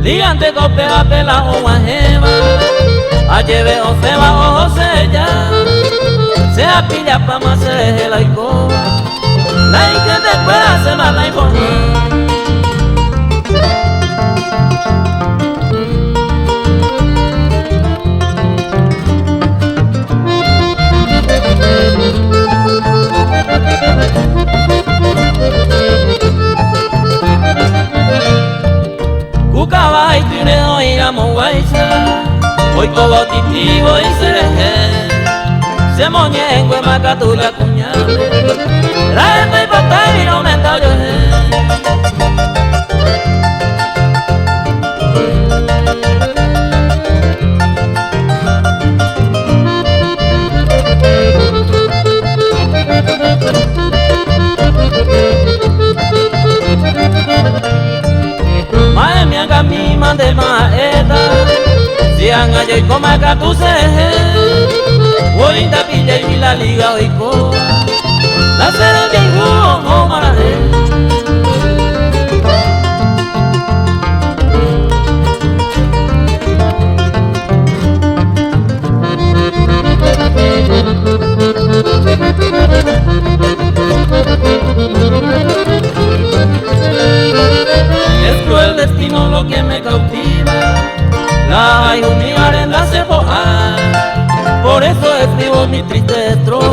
Ligante copea pela o guajema, lleve o se va o se ya, se apilla pa' más se la icoba, la que después se va la icoba. Cucaba y tiene hoy la monguaisa, hoy como titivo y cereje, se moñengue macatula cuñade, trae y patay y no me tallo. Mae mi haga mi mande maeta, si anga yo y coma catuse, voy a pilla y la liga hoy coa, la cera de jugo o maraje. El destino lo que me cautiva, la hay un mirar en la cebolla, por eso escribo mi triste estrofa.